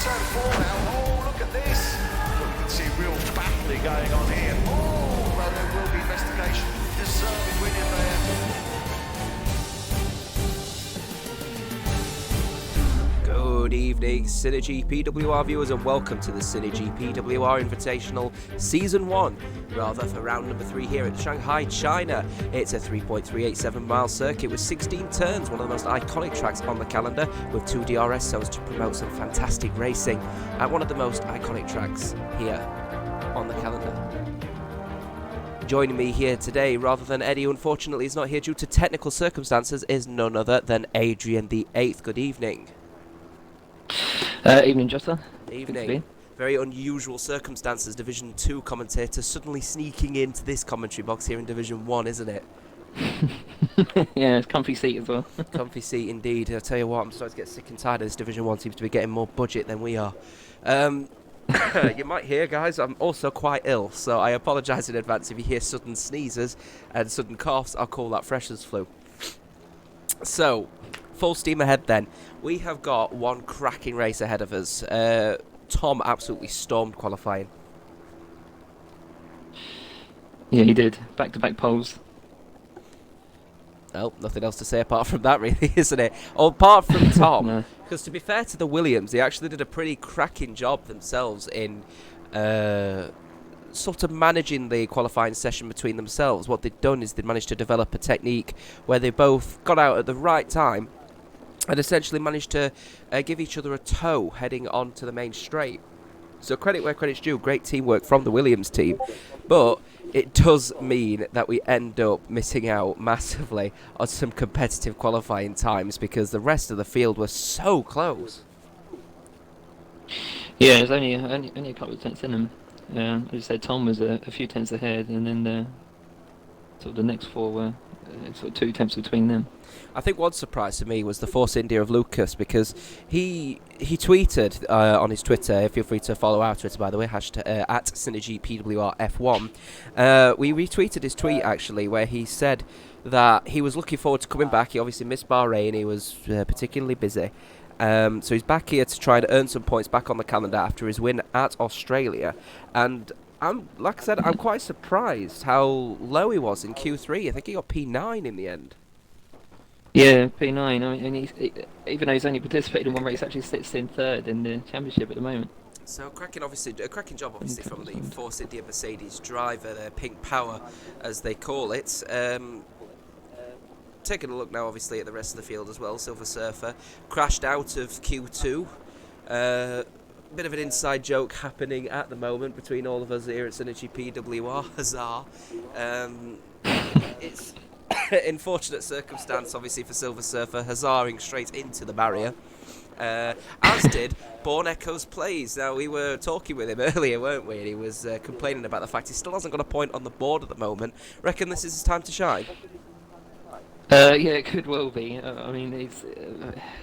turn 4 now. Oh, look at this. Look, you can see real battling going on here. Oh, well, there will be investigation. Deserving winning there. Good evening, SynergyPWR viewers, and welcome to the SynergyPWR Invitational Season 1, rather for round number 3 here at Shanghai, China. It's a 3.387 mile circuit with 16 turns, one of the most iconic tracks on the calendar, with 2 DRS zones to promote some fantastic racing, and one of the most iconic tracks here on the calendar. Joining me here today, rather than Eddie, who unfortunately is not here due to technical circumstances, is none other than Adrian the 8th. Good evening. Evening, Jota. Evening. Very unusual circumstances. Division 2 commentator suddenly sneaking into this commentary box here in Division 1, isn't it? Yeah, it's comfy seat as well. Comfy seat indeed. I'll tell you what, I'm starting to get sick and tired of this. Division 1 seems to be getting more budget than we are. You might hear, guys, I'm also quite ill, so I apologise in advance if you hear sudden sneezes and sudden coughs. I'll call that freshers flu. So, full steam ahead then. We have got one cracking race ahead of us. Tom absolutely stormed qualifying. Yeah, he did. Back-to-back poles. Well, nothing else to say apart from that, really, isn't it? Or apart from Tom, No. because to be fair to the Williams, they actually did a pretty cracking job themselves in sort of managing the qualifying session between themselves. What they'd done is they'd managed to develop a technique where they both got out at the right time and essentially managed to give each other a tow heading on to the main straight. So credit where credit's due, great teamwork from the Williams team. But it does mean that we end up missing out massively on some competitive qualifying times because the rest of the field was so close. Yeah, there's only a couple of tenths in him. As you said, Tom was a few tenths ahead, and then the next four were sort of 2 tenths between them. I think one surprise to me was the Force India of Lucas, because he tweeted on his Twitter, feel free to follow our Twitter by the way, hashtag at SynergyPWRF1. We retweeted his tweet actually, where he said that he was looking forward to coming back. He obviously missed Bahrain, he was particularly busy. So he's back here to try and earn some points back on the calendar after his win at Australia. And like I said, I'm quite surprised how low he was in Q3. I think he got P9 in the end. Yeah, P9. I mean, even though he's only participated in one race, actually sits in 3rd in the championship at the moment. So cracking job obviously from the Force India Mercedes driver, their Pink Power as they call it. Taking a look now obviously at the rest of the field as well. Silver Surfer crashed out of Q2. Bit of an inside joke happening at the moment between all of us here at SynergyPWR. Huzzah. It's unfortunate circumstance obviously for Silver Surfer, huzzaing straight into the barrier. As did Born Echoes Plays. Now, we were talking with him earlier, weren't we? And he was complaining about the fact he still hasn't got a point on the board at the moment. Reckon this is his time to shine? Yeah, it could well be. I mean,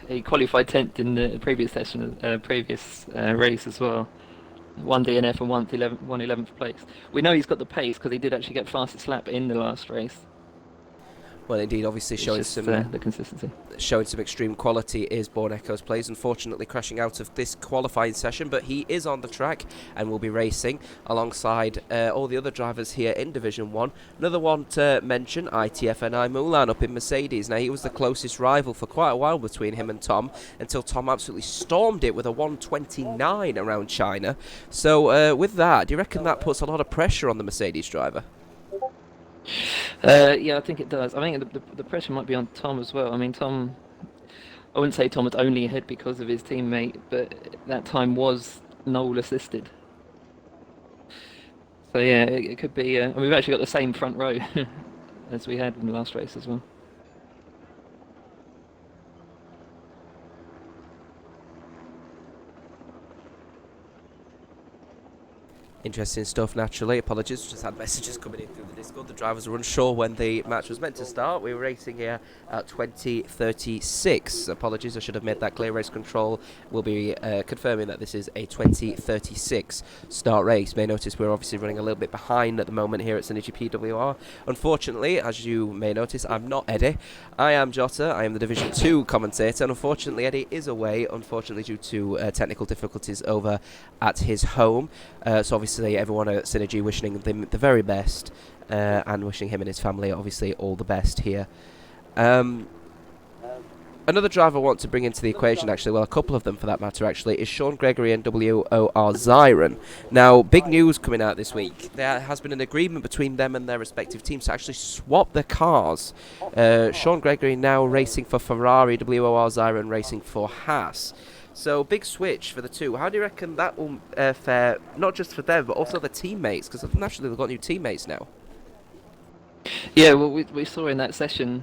he qualified 10th in the previous session, previous race as well. 1 DNF and 1 11th place. We know he's got the pace because he did actually get fastest lap in the last race. Well, indeed, obviously showing some the consistency. Showing some extreme quality is Born Echoes Plays, unfortunately crashing out of this qualifying session, but he is on the track and will be racing alongside all the other drivers here in Division 1. Another one to mention, ITFNI Mulan up in Mercedes. Now, he was the closest rival for quite a while between him and Tom, until Tom absolutely stormed it with a 129 around China. So with that, do you reckon that puts a lot of pressure on the Mercedes driver? Yeah, I think it does. I think the pressure might be on Tom as well. I mean, Tom, I wouldn't say Tom was only ahead because of his teammate, but that time was Noel assisted. So yeah, it could be. And we've actually got the same front row as we had in the last race as well. Interesting stuff, naturally. Apologies, just had messages coming in through the Discord. The drivers were unsure when the match was meant to start. We were racing here at 20:36. Apologies, I should have made that clear. Race control will be confirming that this is a 20:36 start race. You may notice we're obviously running a little bit behind at the moment here at SynergyPWR. Unfortunately, as you may notice, I'm not Eddie. I am Jota. I am the Division 2 commentator, and unfortunately Eddie is away, unfortunately due to technical difficulties over at his home. So obviously everyone at Synergy wishing him the very best, and wishing him and his family obviously all the best here. Another driver I want to bring into the equation, actually, well, a couple of them for that matter, actually, is Sean Gregory and WOR Zyron. Now, big news coming out this week. There has been an agreement between them and their respective teams to actually swap their cars. Sean Gregory now racing for Ferrari, WOR Zyron racing for Haas. So, big switch for the two. How do you reckon that will fare, not just for them, but also the teammates? Because naturally they've got new teammates now. Yeah, well, we saw in that session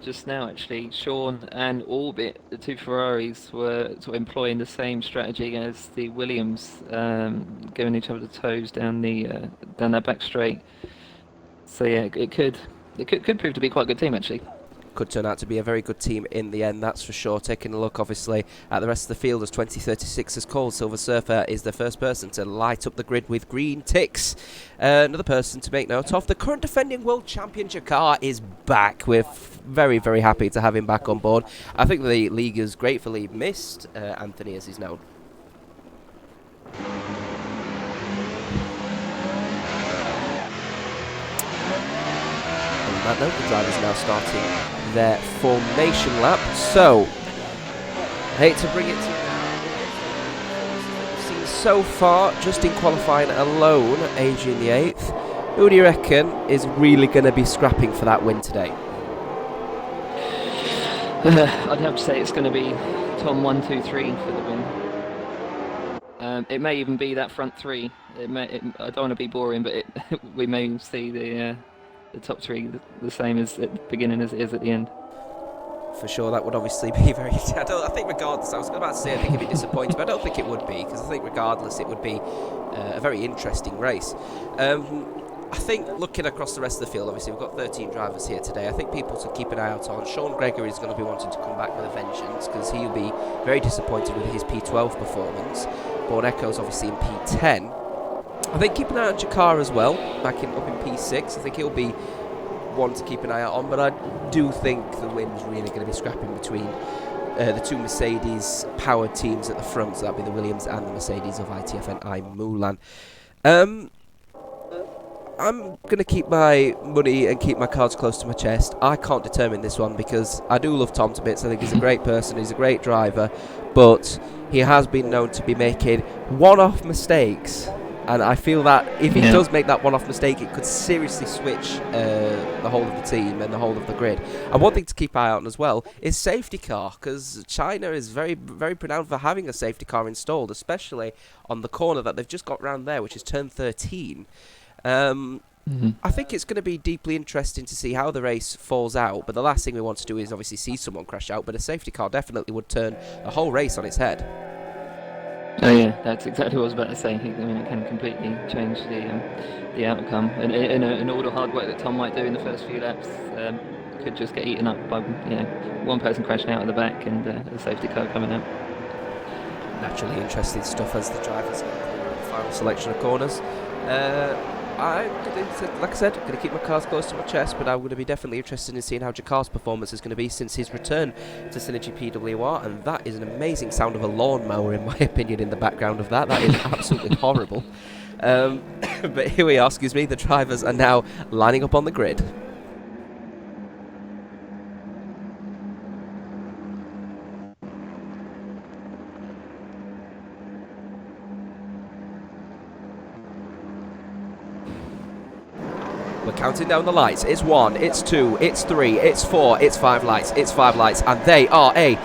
just now, actually, Sean and Orbit, the two Ferraris, were sort of employing the same strategy as the Williams, giving each other the toes down that back straight. So yeah, it could prove to be quite a good team, actually. Could turn out to be a very good team in the end, that's for sure. Taking a look, obviously, at the rest of the field, as 2036 has called, Silver Surfer is the first person to light up the grid with green ticks. Another person to make note of, the current defending world champion Jakar is back. We're very, very happy to have him back on board. I think the league has gratefully missed Anthony, as he's known. On that note, the drivers now starting their formation lap. So, I hate to bring it to you now. We've seen so far, just in qualifying alone, Adrian the 8th. Who do you reckon is really going to be scrapping for that win today? I'd have to say it's going to be Tom 1, 2, 3 for the win. It may even be that front three. I don't want to be boring, but we may see the top three the same as at the beginning as it is at the end. For sure, that would obviously be very... I think regardless, I was about to say I think it'd be disappointing, but I don't think it would be, because I think regardless it would be a very interesting race. I think looking across the rest of the field, obviously we've got 13 drivers here today. I think people to keep an eye out on. Sean Gregory is going to be wanting to come back with a vengeance, because he'll be very disappointed with his P12 performance. Born Echo's obviously in P10. I think keep an eye on Jakar as well, up in P6. I think he'll be one to keep an eye out on, but I do think the win's really going to be scrapping between the two Mercedes-powered teams at the front, so that'll be the Williams and the Mercedes of ITF and Mulan. I'm going to keep my money and keep my cards close to my chest. I can't determine this one because I do love Tom to bits. I think he's a great person, he's a great driver, but he has been known to be making one-off mistakes. And I feel that if he does make that one-off mistake, it could seriously switch the whole of the team and the whole of the grid. And one thing to keep an eye on as well is safety car, because China is very, very renowned for having a safety car installed, especially on the corner that they've just got round there, which is turn 13. I think it's going to be deeply interesting to see how the race falls out, but the last thing we want to do is obviously see someone crash out, but a safety car definitely would turn the whole race on its head. Oh yeah, that's exactly what I was about to say. I mean, it can completely change the outcome, and all the hard work that Tom might do in the first few laps could just get eaten up by one person crashing out at the back and a safety car coming out. Naturally interesting stuff as the drivers get the final selection of corners. Like I said, I'm going to keep my cards close to my chest, but I'm going to be definitely interested in seeing how Jakar's performance is going to be since his return to SynergyPWR, and that is an amazing sound of a lawnmower, in my opinion, in the background of that. That is absolutely horrible. But here we are, the drivers are now lining up on the grid. We're counting down the lights. It's 1, it's 2, it's 3, it's 4, it's 5 lights, and they are a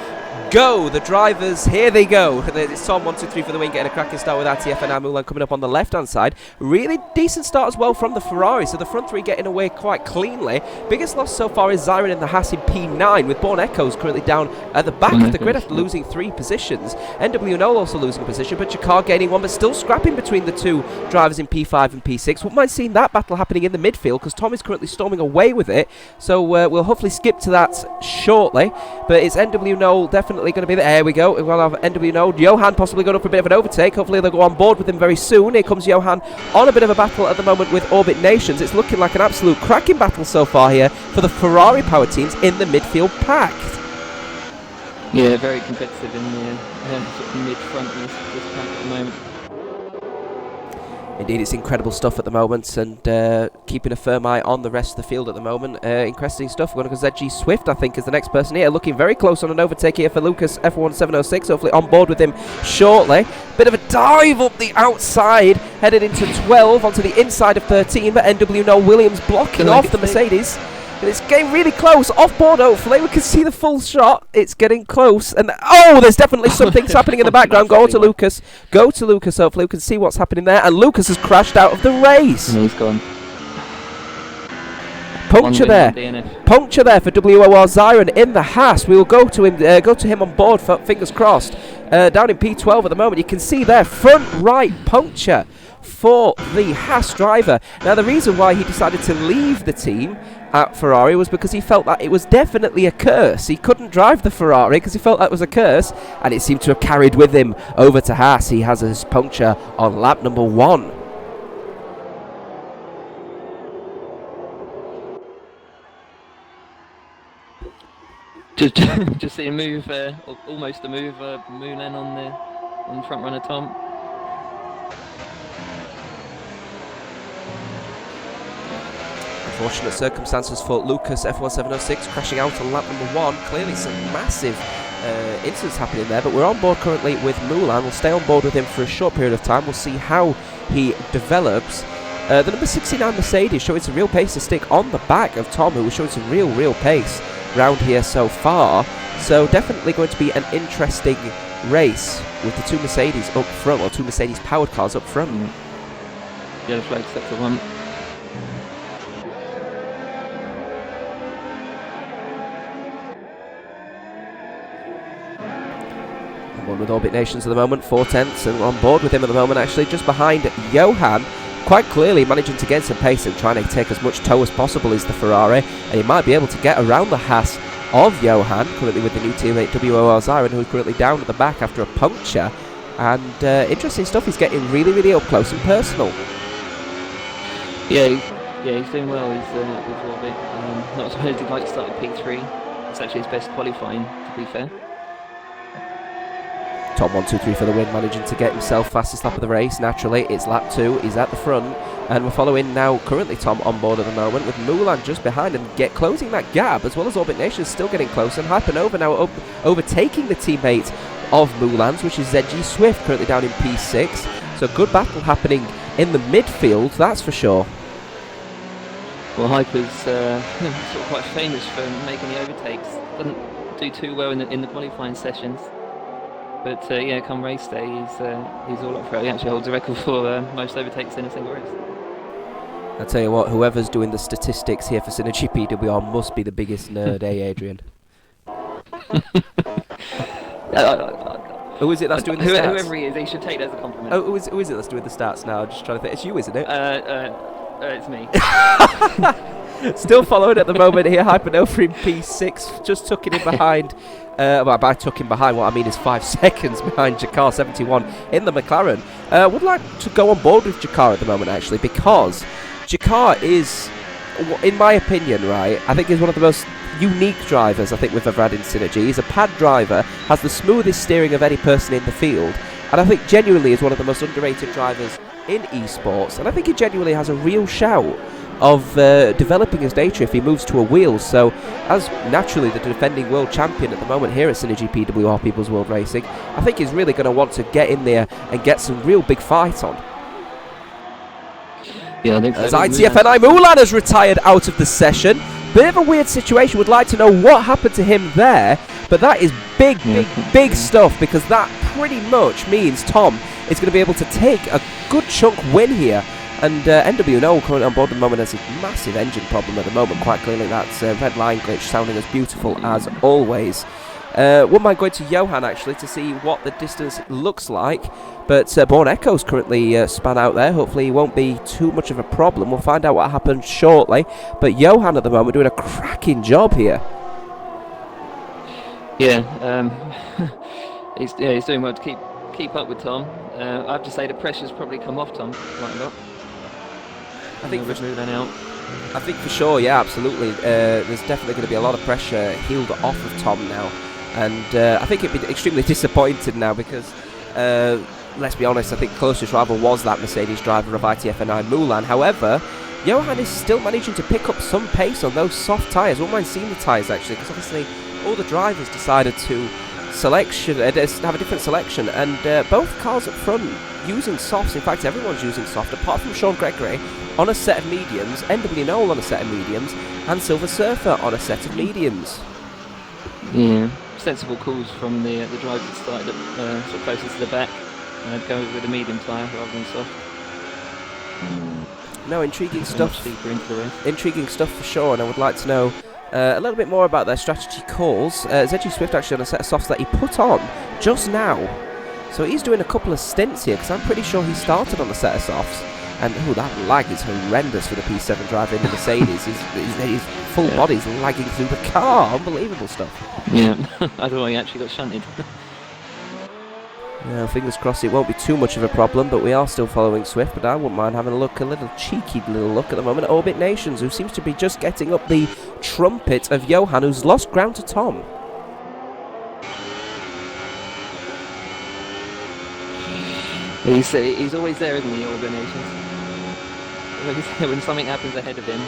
go. The drivers, here they go. It's Tom 1, 2, 3 for the win, getting a cracking start with RTF and Mulan coming up on the left-hand side. Really decent start as well from the Ferrari, so the front three getting away quite cleanly. Biggest loss so far is Zyron in the Haas in P9, with Born Echoes currently down at the back of the grid after losing 3 positions. NWNO also losing a position, but Jakar gaining 1, but still scrapping between the 2 drivers in P5 and P6. Wouldn't mind seeing that battle happening in the midfield, because Tom is currently storming away with it, so we'll hopefully skip to that shortly. But it's NWNO definitely going to be there. We go. We'll have NWNO. Johan possibly going up for a bit of an overtake. Hopefully they'll go on board with him very soon. Here comes Johan on a bit of a battle at the moment with Orbit Nations. It's looking like an absolute cracking battle so far here for the Ferrari power teams in the midfield packed. Yeah, very competitive in the sort of mid-front this pack at the moment. Indeed, it's incredible stuff at the moment, and keeping a firm eye on the rest of the field at the moment. Interesting stuff. We're going to go ZG Swift, I think, is the next person here. Looking very close on an overtake here for Lucas F1706. Hopefully on board with him shortly. Bit of a dive up the outside, headed into 12 onto the inside of 13, but NWNO Williams blocking off the Mercedes. And it's getting really close, off board hopefully, we can see the full shot, it's getting close, and oh, there's definitely something happening in the background. Go to Lucas, hopefully we can see what's happening there, and Lucas has crashed out of the race. And he's gone. Puncture there for WOR Zyron in the Haas. We will go to him on board, fingers crossed. Down in P12 at the moment, you can see there, front right puncture for the Haas driver. Now the reason why he decided to leave the team at Ferrari was because he felt that it was definitely a curse. He couldn't drive the Ferrari because he felt that was a curse, and it seemed to have carried with him over to Haas. He has his puncture on lap number 1. Just see a move, almost a move, Moonan on the front runner Tom. Unfortunate circumstances for Lucas F1706 crashing out on lap number 1. Clearly some massive incidents happening there, but we're on board currently with Mulan. We'll stay on board with him for a short period of time. We'll see how he develops. The number 69 Mercedes showing some real pace to stick on the back of Tom, who was showing some real pace round here so far. So definitely going to be an interesting race with the 2 Mercedes up front, or 2 Mercedes powered cars up front. Yellow flag sector 1. On with Orbit Nations at the moment, 4 tenths, and on board with him at the moment, actually just behind Johan. Quite clearly managing to get some pace and trying to take as much tow as possible is the Ferrari, and he might be able to get around the Haas of Johan, currently with the new teammate WOR Zyron, who is currently down at the back after a puncture. And interesting stuff, he's getting really up close and personal. Yeah, he's doing well with Orbit. Not as well as he'd like to start at P3. It's actually his best qualifying, to be fair. Tom 1, 2, 3 for the win, managing to get himself fastest lap of the race. Naturally, it's lap 2, he's at the front, and we're following now currently Tom on board at the moment, with Mulan just behind and closing that gap, as well as Orbit Nation still getting close, and Hypernova now overtaking the teammate of Mulan's, which is ZG Swift, currently down in P6. So good battle happening in the midfield, that's for sure. Well, Hyper's sort of quite famous for making the overtakes. Doesn't do too well in the qualifying sessions. But yeah, come race day, he's all up for it. He actually holds a record for most overtakes in a single race. I'll tell you what, whoever's doing the statistics here for SynergyPWR must be the biggest nerd, eh, Adrian? Who is it that's doing the stats? Whoever he is, he should take that as a compliment. Oh, who is it that's doing the stats now? I'm just trying to think. It's you, isn't it? It's me. Still following at the moment here, Hypernova in P6, just tucking in behind. Well, by tucking behind, what I mean is 5 seconds behind Jakar 71 in the McLaren. Would like to go on board with Jakar at the moment, actually, because Jakar is, in my opinion, right, I think he's one of the most unique drivers I think we've ever had in Synergy. He's a pad driver, has the smoothest steering of any person in the field, and I think genuinely is one of the most underrated drivers in esports, and I think he genuinely has a real shout of developing his data if he moves to a wheel. So as naturally the defending world champion at the moment here at SynergyPWR People's World Racing, I think he's really going to want to get in there and get some real big fight on. Yeah, I think so. As ITFNI Mulan has retired out of the session. Bit of a weird situation, would like to know what happened to him there, But that is big stuff, because that pretty much means Tom is going to be able to take a good chunk win here. And NWNO currently on board at the moment has a massive engine problem at the moment, quite clearly. That's red line glitch sounding as beautiful as always. Wouldn't mind going to Johan actually to see what the distance looks like, but Born Echo's currently span out there. Hopefully it won't be too much of a problem. We'll find out what happens shortly, but Johan at the moment doing a cracking job here. Yeah, he's doing well to keep up with Tom. I have to say the pressure's probably come off Tom quite a lot. I think for sure, yeah, absolutely. There's definitely going to be a lot of pressure healed off of Tom now, and I think it'd be extremely disappointed now because, let's be honest, I think the closest rival was that Mercedes driver of ITF9 Mulan. However, Johan is still managing to pick up some pace on those soft tyres. Wouldn't mind seeing the tyres actually, because obviously all the drivers decided to have a different selection, and both cars up front using softs. In fact, everyone's using soft apart from Sean Gregory on a set of mediums, NW Noel on a set of mediums, and Silver Surfer on a set of mediums. Yeah, sensible calls from the drivers that started up sort of closest to the back, go with a medium tyre rather than soft. No, intriguing stuff. Much deeper into the race. Intriguing stuff for sure, and I would like to know a little bit more about their strategy calls. ZG Swift actually on a set of softs that he put on just now. So he's doing a couple of stints here, because I'm pretty sure he started on a set of softs. And that lag is horrendous for the P7 driver in the Mercedes. His full body's lagging through the car. Unbelievable stuff. Yeah, I don't know, he actually got shunted. Yeah, fingers crossed it won't be too much of a problem, but we are still following Swift. But I wouldn't mind having a cheeky little look at the moment at Orbit Nations, who seems to be just getting up the trumpet of Johan, who's lost ground to Tom. He's always there, isn't he, Orbit Nations? When something happens ahead of him.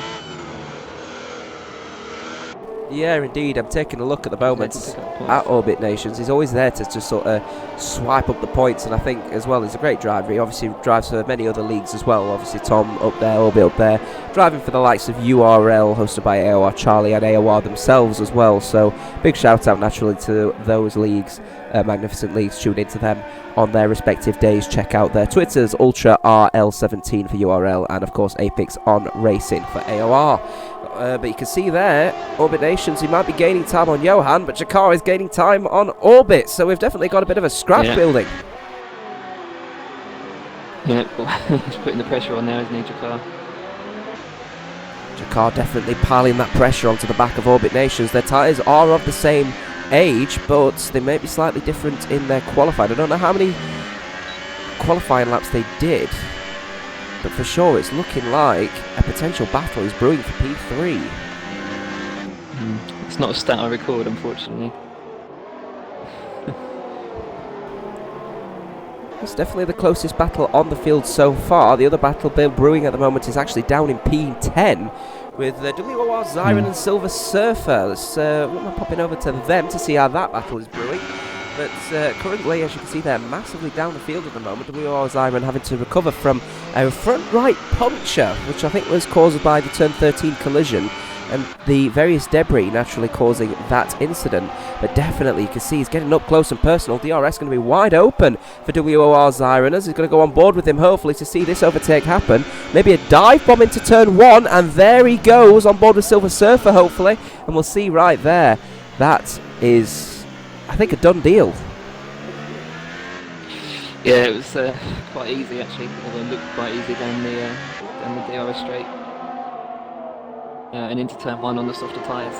Yeah, indeed. I'm taking a look at the moment at Orbit Nations. He's always there to just sort of swipe up the points, and I think as well he's a great driver. He obviously drives for many other leagues as well. Obviously Tom up there, Orbit up there, driving for the likes of URL, hosted by AOR Charlie and AOR themselves as well. So big shout out naturally to those leagues, magnificent leagues. Tune into them on their respective days. Check out their Twitters, Ultra RL17 for URL, and of course Apex on Racing for AOR. But you can see there, Orbit Nations, he might be gaining time on Johan, but Jakar is gaining time on Orbit, so we've definitely got a bit of a scrap building. Yeah, he's putting the pressure on now, isn't he, Jakar? Jakar definitely piling that pressure onto the back of Orbit Nations. Their tyres are of the same age, but they may be slightly different in their qualifying. I don't know how many qualifying laps they did, but for sure it's looking like a potential battle is brewing for P3. It's not a stat I record, unfortunately. It's definitely the closest battle on the field so far. The other battle brewing at the moment is actually down in P10 with WOR Zyron and Silver Surfer. Let's popping over to them to see how that battle is brewing. But currently, as you can see, they're massively down the field at the moment. WR Zyron having to recover from a front right puncture, which I think was caused by the turn 13 collision, and the various debris naturally causing that incident. But definitely, you can see he's getting up close and personal. DRS going to be wide open for WOR Zyron, as he's going to go on board with him, hopefully, to see this overtake happen. Maybe a dive bomb into turn 1, and there he goes on board with Silver Surfer, hopefully. And we'll see right there. That is, I think, a done deal. Yeah, it was quite easy actually. It looked quite easy down the DRS straight and into turn 1 on the softer tyres.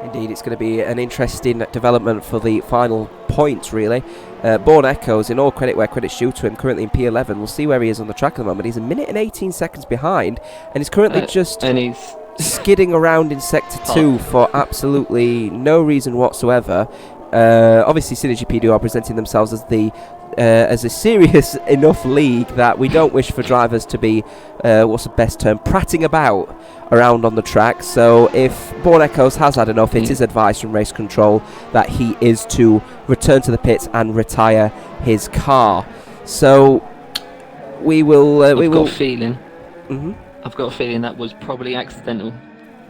Indeed, it's going to be an interesting development for the final points, really. Born Echoes, in all credit where credit's due to him, currently in P11. We'll see where he is on the track at the moment. He's a minute and 18 seconds behind, and he's currently he's skidding around in Sector 2 for absolutely no reason whatsoever. Obviously, SynergyPWR are presenting themselves as a serious enough league that we don't wish for drivers to be, what's the best term, prattling about around on the track. So if Born Echoes has had enough, it is advice from race control that he is to return to the pits and retire his car. So we will. I've got a feeling that was probably accidental.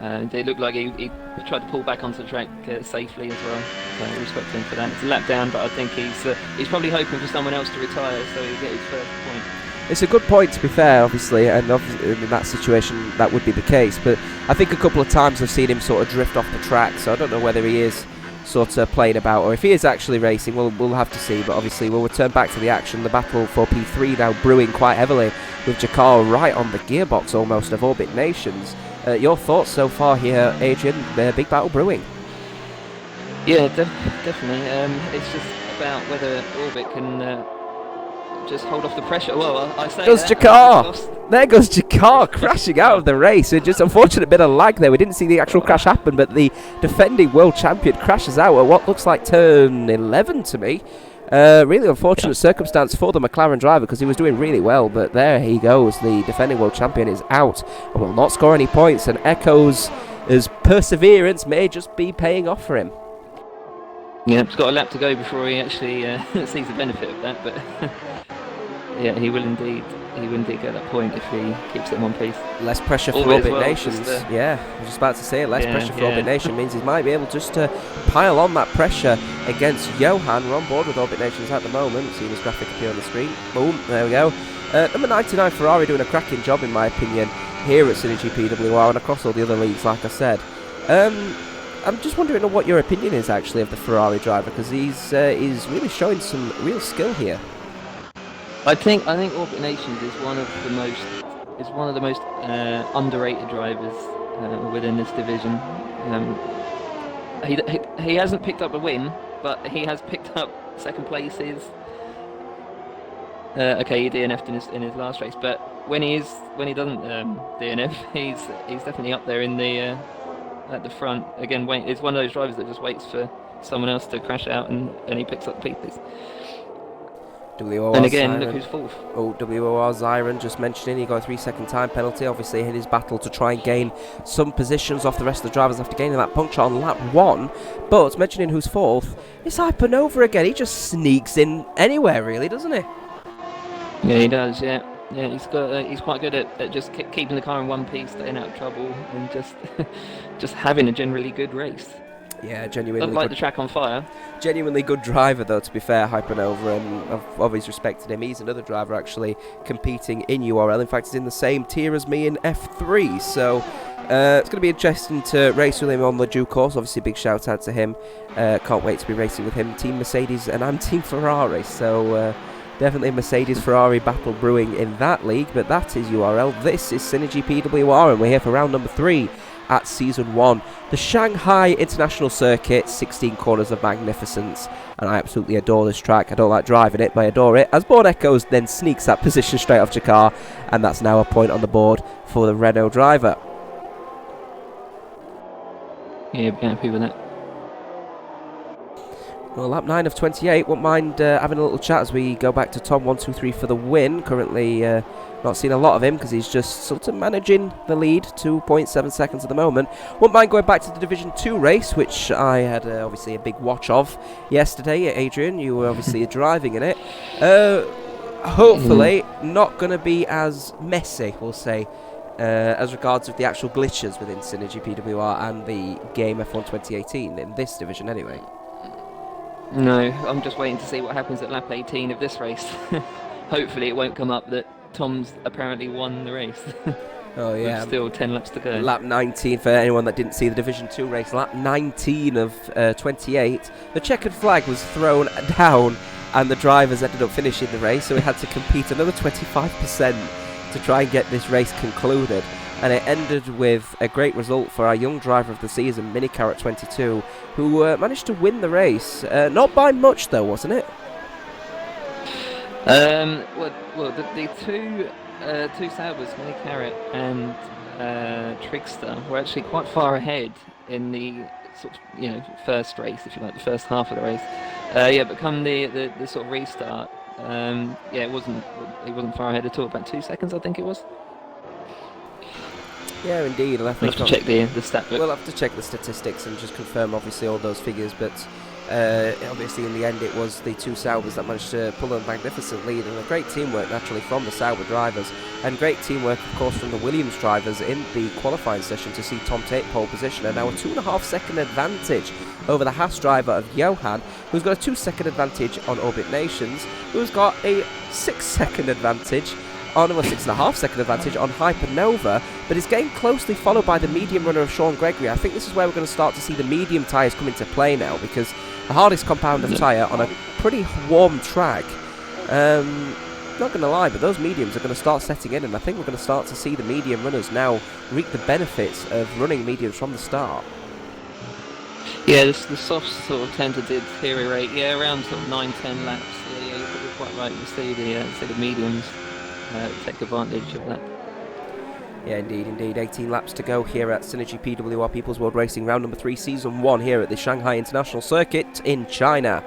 It looked like he tried to pull back onto the track safely as well. So respect him for that. It's a lap down, but I think he's probably hoping for someone else to retire so he'll get his first point. It's a good point, to be fair, obviously, and obviously in that situation that would be the case. But I think a couple of times I've seen him sort of drift off the track, so I don't know whether he is sort of playing about or if he is actually racing. We'll have to see. But obviously we'll return back to the action. The battle for P3 now brewing quite heavily with Jakar right on the gearbox almost of Orbit Nations. Your thoughts so far here, Adrian? Big battle brewing. Yeah, definitely. It's just about whether Orbit can just hold off the pressure. Well, I say goes Jakar. There goes Jakar crashing out of the race. It's just unfortunate bit of lag there. We didn't see the actual crash happen, but the defending world champion crashes out at what looks like turn 11 to me. Really unfortunate circumstance for the McLaren driver because he was doing really well, but there he goes. The defending world champion is out and will not score any points, and echoes his perseverance may just be paying off for him. Yeah, he's got a lap to go before he actually sees the benefit of that, but yeah, he will indeed get that point if he keeps it in one piece. Less pressure for Orbit Nations. Yeah, I was just about to say it. Less pressure for Orbit Nation means he might be able just to pile on that pressure against Johan. We're on board with Orbit Nations at the moment. Seeing his graphic appear on the screen. Boom, there we go. Number 99 Ferrari doing a cracking job in my opinion here at SynergyPWR and across all the other leagues, like I said. I'm just wondering what your opinion is actually of the Ferrari driver because he's really showing some real skill here. I think Orbit Nations is one of the most underrated drivers within this division. He hasn't picked up a win, but he has picked up second places. Okay, he DNF'd in his last race, but when he doesn't DNF, he's definitely up there in the at the front. Again, it's one of those drivers that just waits for someone else to crash out and he picks up the pieces. And again, look who's fourth. WOR Zyron just mentioning he got a 3-second time penalty, obviously in his battle to try and gain some positions off the rest of the drivers after gaining that puncture on lap 1. But mentioning who's fourth, it's Hypernova again. He just sneaks in anywhere, really, doesn't he? Yeah, he does. Yeah, he's quite good at just keeping the car in one piece, staying out of trouble, and just having a generally good race. Yeah, genuinely. Doesn't light the track on fire. Genuinely good driver, though, to be fair, Hypernova, and I've always respected him. He's another driver actually competing in URL. In fact, he's in the same tier as me in F3, so it's going to be interesting to race with him on the due course. Obviously, big shout out to him. Can't wait to be racing with him. Team Mercedes, and I'm Team Ferrari, so definitely Mercedes-Ferrari battle brewing in that league, but that is URL. This is SynergyPWR, and we're here for round number 3 at Season 1. The Shanghai International Circuit, 16 corners of magnificence, and I absolutely adore this track. I don't like driving it, but I adore it. As Born Echoes then sneaks that position straight off Jakar, and that's now a point on the board for the Renault driver. Yeah, be happy with that. Well, lap 9 of 28, won't mind having a little chat as we go back to Tom123 for the win. Currently not seeing a lot of him because he's just sort of managing the lead, 2.7 seconds at the moment. Won't mind going back to the Division 2 race, which I had obviously a big watch of yesterday. Adrian, you were obviously driving in it. Hopefully not going to be as messy, we'll say, as regards with the actual glitches within SynergyPWR and the game F1 2018, in this division anyway. No, I'm just waiting to see what happens at lap 18 of this race. Hopefully it won't come up that Tom's apparently won the race. Oh yeah. With still 10 laps to go. Lap 19 for anyone that didn't see the Division 2 race. Lap 19 of 28. The checkered flag was thrown down and the drivers ended up finishing the race, so we had to compete another 25% to try and get this race concluded. And it ended with a great result for our young driver of the season, Minicar at 22, who managed to win the race. Not by much, though, wasn't it? Well, the two Saubers, Minicar and Trickster, were actually quite far ahead in the sort of, first race, if you like, the first half of the race. But come the sort of restart, it wasn't far ahead at all. About 2 seconds, I think it was. Yeah, indeed. We'll have to check the stat book. We'll have to check the statistics and just confirm, obviously, all those figures. But Obviously, in the end, it was the two Saubers that managed to pull a magnificent lead, and a great teamwork naturally from the Sauber drivers, and great teamwork, of course, from the Williams drivers in the qualifying session to see Tom take pole position, and now a 2.5 second advantage over the Haas driver of Johan, who's got a 2 second advantage on Orbit Nations, who's got a 6 second advantage on a 6.5 second advantage on Hypernova, but is getting closely followed by the medium runner of Sean Gregory. I think this is where we're going to start to see the medium tyres come into play now, because the hardest compound of tyre on a pretty warm track, not going to lie, but those mediums are going to start setting in, and I think we're going to start to see the medium runners now reap the benefits of running mediums from the start. Yeah, the softs sort of tend to deteriorate, around sort of 9-10 laps. Yeah, you're quite right, you see the mediums take advantage of that. Yeah, indeed. 18 laps to go here at SynergyPWR People's World Racing, round number 3, season 1 here at the Shanghai International Circuit in China.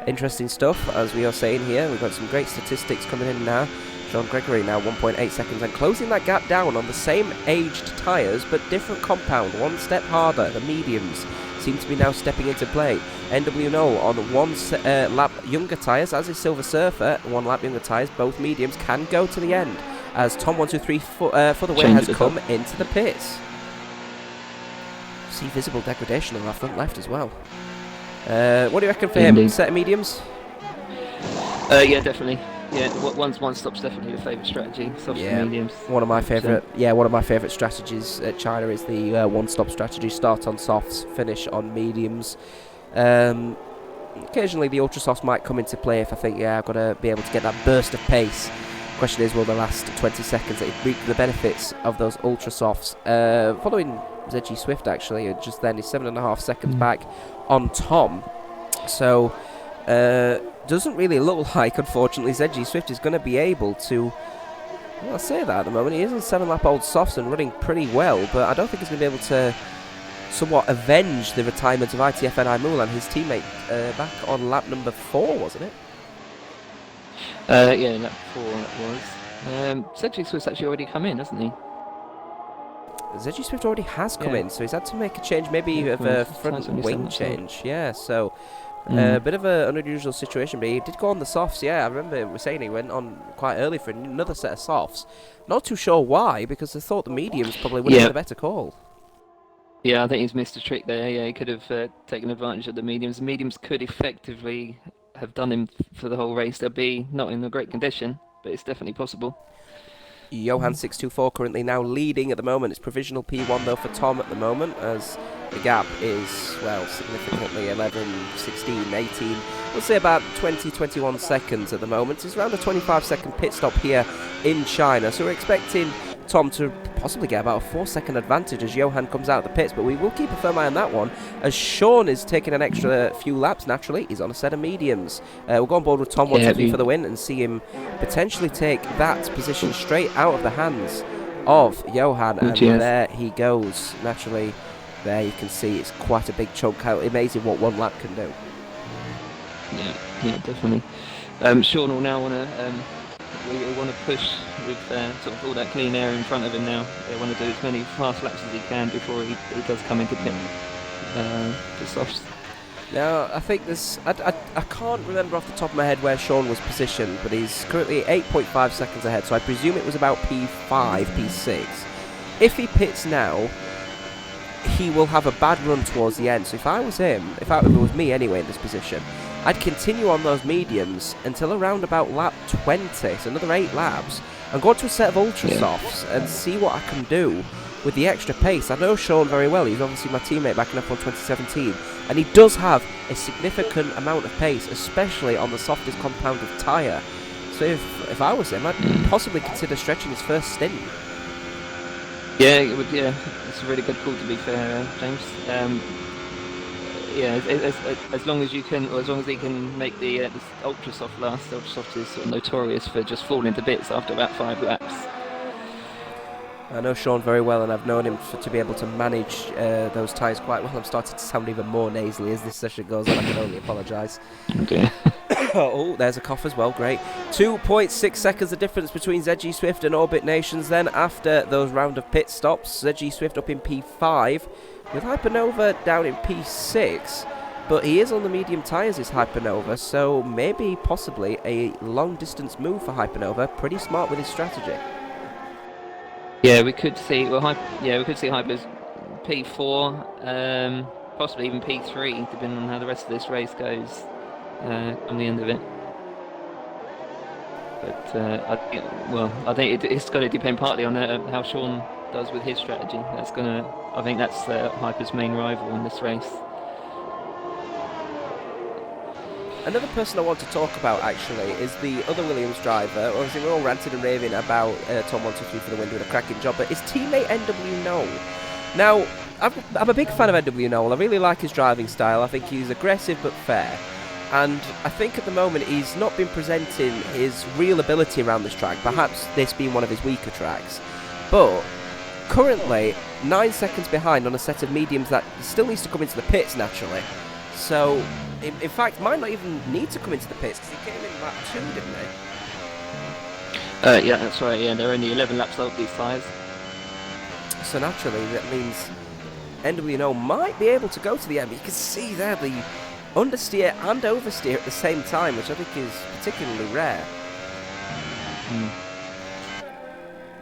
Interesting stuff, as we are saying here. We've got some great statistics coming in now. John Gregory now 1.8 seconds and closing that gap down on the same aged tyres but different compound, one step harder. The mediums seem to be now stepping into play. NWO on 1 lap younger tyres, as is Silver Surfer, 1 lap younger tyres. Both mediums can go to the end as Tom 123 for the win has come into the pits. See visible degradation on our front left as well. What do you reckon for him? Set of mediums? Yeah, definitely. Yeah, one stop's definitely the favourite strategy. Softs and mediums. One of my favourite strategies at China is the one-stop strategy. Start on softs, finish on mediums. Occasionally the ultra softs might come into play if I think, I've got to be able to get that burst of pace. Question is, will the last 20 seconds reap the benefits of those ultra softs? Following ZG Swift, actually, just then is 7.5 seconds back on Tom. So, doesn't really look like, unfortunately, ZG Swift is going to be able to. Well, I say that at the moment. He is on 7-lap-old softs and running pretty well, but I don't think he's going to be able to somewhat avenge the retirement of ITF NI Moul and his teammate back on lap number 4, wasn't it? Yeah, lap 4 that was. ZG Swift's actually already come in, hasn't he? ZG Swift already has come in, so he's had to make a change, maybe of a front wing change. Yeah, so a bit of an unusual situation, but he did go on the softs. Yeah, I remember we saying he went on quite early for another set of softs. Not too sure why, because I thought the mediums probably would have been a better call. Yeah, I think he's missed a trick there. Yeah, he could have taken advantage of the mediums. The mediums could effectively have done him for the whole race. They'll be not in a great condition, but it's definitely possible. Johan 624 currently now leading at the moment. It's provisional P1 though for Tom at the moment, as the gap is, well, significantly 11, 16, 18. We'll say about 20, 21 seconds at the moment. It's around a 25-second pit stop here in China, so we're expecting Tom to possibly get about a 4-second advantage as Johan comes out of the pits, but we will keep a firm eye on that one as Sean is taking an extra few laps. Naturally, he's on a set of mediums. We'll go on board with Tom 123 for the win and see him potentially take that position straight out of the hands of Johan, and there he goes. Naturally, there you can see it's quite a big chunk. How amazing what one lap can do. Yeah, definitely. Sean will now want to we want to push with sort of all that clean air in front of him now. They want to do as many fast laps as he can before he does come into pit. The softs. Now, I think this. I can't remember off the top of my head where Sean was positioned, but he's currently 8.5 seconds ahead, so I presume it was about P5, P6. If he pits now, he will have a bad run towards the end. So if I was him, if it was me anyway in this position, I'd continue on those mediums until around about lap 20, so another 8 laps, and go to a set of ultra softs and see what I can do with the extra pace. I know Sean very well. He's obviously my teammate back in F1 2017, and he does have a significant amount of pace, especially on the softest compound of tyre. So if I was him, I'd possibly consider stretching his first stint. Yeah, it would. Yeah, it's a really good call, to be fair, James. As long as you can, or as long as he can make the ultra soft last. The ultra soft is sort of notorious for just falling to bits after about 5 laps. I know Sean very well, and I've known him to be able to manage those tyres quite well. I'm starting to sound even more nasally as this session goes on. I can only apologise. Okay. Oh, there's a cough as well. Great. 2.6 seconds the difference between ZG Swift and Orbit Nations. Then after those round of pit stops, ZG Swift up in P5 with Hypernova down in P6. but he is on the medium tyres, is Hypernova, so maybe possibly a long distance move for Hypernova. Pretty smart with his strategy. Yeah, we could see. Well, we could see Hyper's P4, possibly even P3, depending on how the rest of this race goes on the end of it. But I think it's going to depend partly on how Sean does with his strategy. I think that's Hyper's main rival in this race. Another person I want to talk about, actually, is the other Williams driver. Obviously, we're all ranting and raving about Tom 123 for the win, doing a cracking job, but his teammate NW Noel. Now, I'm a big fan of NW Noel. I really like his driving style. I think he's aggressive but fair. And I think at the moment he's not been presenting his real ability around this track, perhaps this being one of his weaker tracks. But currently, 9 seconds behind on a set of mediums that still needs to come into the pits naturally. So, in fact, might not even need to come into the pits because he came in lap 2, didn't he? Yeah, that's right. Yeah, they're only 11 laps old, these tyres. So naturally, that means NWO might be able to go to the end. But you can see there the understeer and oversteer at the same time, which I think is particularly rare.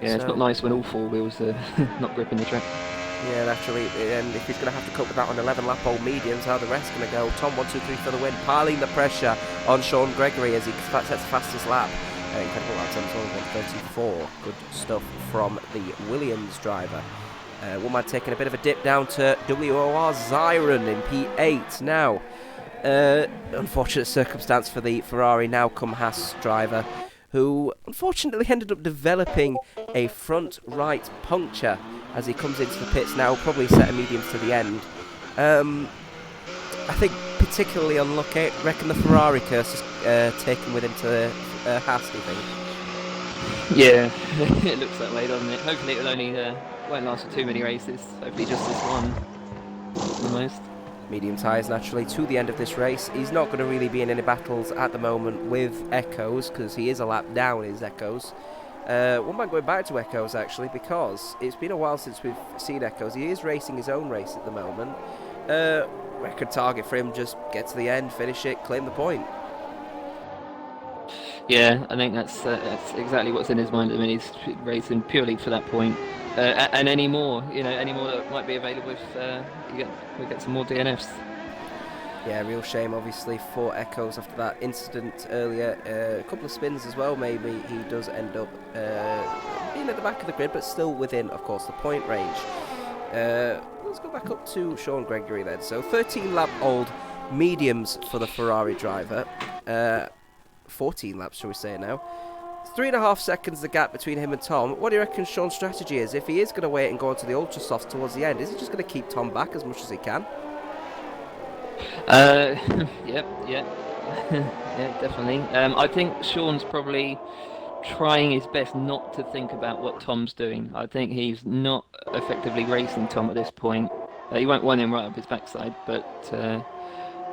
Yeah, it's not nice when all four wheels are not gripping the track. Yeah, naturally, and if he's going to have to cope with that on 11 lap old mediums, how the rest going to go? Tom 123 for the win, piling the pressure on Sean Gregory as he sets the fastest lap. Incredible lap time, 134. Good stuff from the Williams driver. One man taking a bit of a dip down to WOR Zyron in P8 now. Unfortunate circumstance for the Ferrari now come Haas driver, who unfortunately ended up developing a front right puncture as he comes into the pits now, probably set a mediums to the end. I think particularly unlucky. Reckon the Ferrari curse is taken with him to Haas, do you think? Yeah, it looks that way, doesn't it? Hopefully it won't last for too many races. Hopefully just this one, the most. Medium tyres naturally to the end of this race. He's not going to really be in any battles at the moment with Echoes because he is a lap down in his Echoes. One man going back to Echoes actually, because it's been a while since we've seen Echoes. He is racing his own race at the moment. Record target for him, just get to the end, finish it, claim the point. Yeah, I think that's exactly what's in his mind. I mean, he's racing purely for that point. And any more that might be available if we get some more DNFs. Yeah, real shame obviously for Echoes after that incident earlier. A couple of spins as well, maybe he does end up being at the back of the grid, but still within, of course, the point range. Let's go back up to Sean Gregory then. So 13 lap old mediums for the Ferrari driver. 14 laps, shall we say now. 3.5 seconds the gap between him and Tom. What do you reckon Sean's strategy is? If he is going to wait and go on to the ultra softs towards the end, is he just going to keep Tom back as much as he can? Yeah, definitely. I think Sean's probably trying his best not to think about what Tom's doing. I think he's not effectively racing Tom at this point. He won't want him right up his backside, but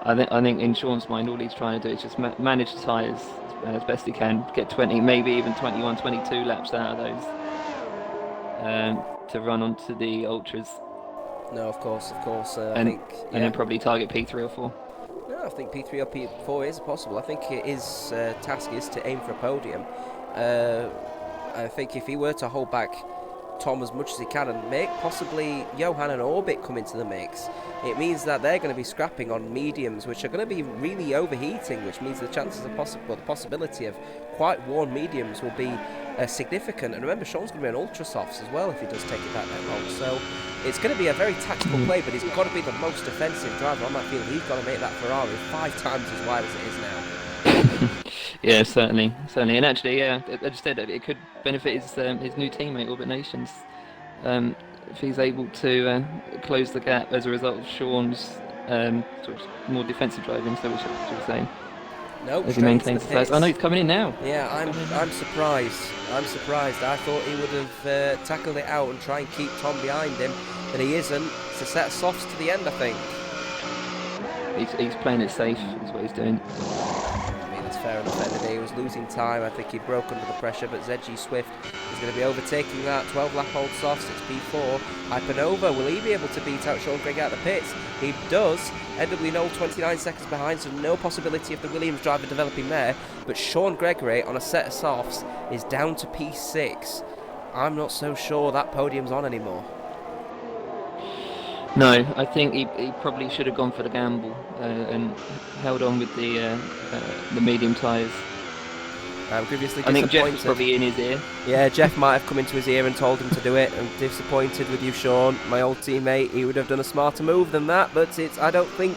I think in Sean's mind, all he's trying to do is just manage the tyres as best he can, get 20, maybe even 21, 22 laps out of those to run onto the ultras. No, of course. I and think, and then probably target P3 or 4. No, I think P3 or P4 is possible. I think his task is to aim for a podium. I think if he were to hold back Tom as much as he can and make possibly Johan and Orbit come into the mix, it means that they're going to be scrapping on mediums, which are going to be really overheating, which means the chances of the possibility of quite worn mediums will be significant. And remember, Sean's going to be on ultra softs as well if he does take it that long. So it's going to be a very tactical play, but he's got to be the most offensive driver on that field. He's got to make that Ferrari 5 times as wide as it is now. Yeah, certainly. And actually, yeah, I just said that it could benefit his new teammate, Orbit Nations, if he's able to close the gap as a result of Sean's sort of more defensive driving. So, should we say? No, as he maintains the first. I know he's coming in now. Yeah, I'm surprised. I thought he would have tackled it out and try and keep Tom behind him, but he isn't. It's a set of softs to the end, I think. He's playing it safe. Is what he's doing. I mean, that's fair enough end of the day. He was losing time. I think he broke under the pressure, but ZG Swift is going to be overtaking that 12-lap-old softs. It's P4. Hypernova, will he be able to beat out Sean Gregory out of the pits? He does. NW Knoll 29 seconds behind, so no possibility of the Williams driver developing there. But Sean Gregory on a set of softs is down to P6. I'm not so sure that podium's on anymore. No, I think he probably should have gone for the gamble and held on with the medium tyres. Previously I think Jeff was disappointed. probably in his ear. Yeah, Jeff might have come into his ear and told him to do it. I'm disappointed with you, Sean. My old teammate, he would have done a smarter move than that, but it's, I don't think,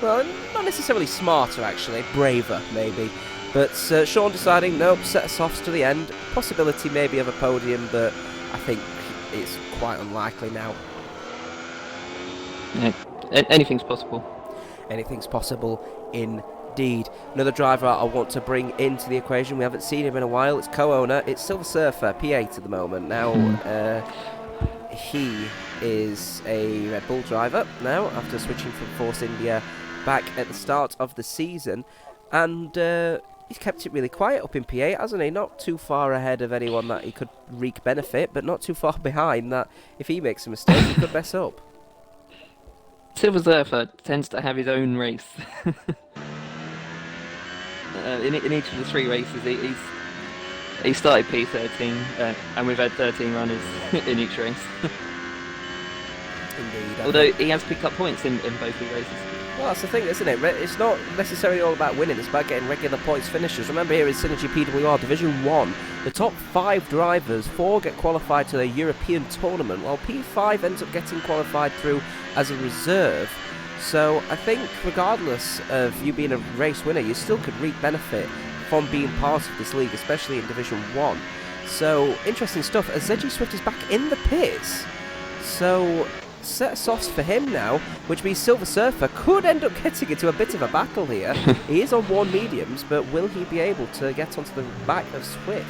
well, not necessarily smarter actually, braver maybe. But Sean deciding, nope, set of softs to the end. Possibility maybe of a podium, but I think it's quite unlikely now. Yeah, anything's possible. Anything's possible indeed. Another driver I want to bring into the equation. We haven't seen him in a while. It's co-owner. It's Silver Surfer, P8 at the moment. Now, he is a Red Bull driver now after switching from Force India back at the start of the season. And he's kept it really quiet up in P8, hasn't he? Not too far ahead of anyone that he could wreak benefit, but not too far behind that if he makes a mistake, he could mess up. Silver Surfer tends to have his own race. In each of the 3 races, he started P13, and we've had 13 runners in each race. Indeed. Although he has picked up points in both the races. Well, that's the thing, isn't it? It's not necessarily all about winning, it's about getting regular points finishes. Remember here in SynergyPWR Division 1, the top 5 drivers, 4 get qualified to the European tournament, while P5 ends up getting qualified through as a reserve. So I think regardless of you being a race winner, you still could reap benefit from being part of this league, especially in Division 1. So, interesting stuff, as ZG Swift is back in the pits. So, set of softs for him now, which means Silver Surfer could end up getting into a bit of a battle here. He is on worn mediums, but will he be able to get onto the back of Swift?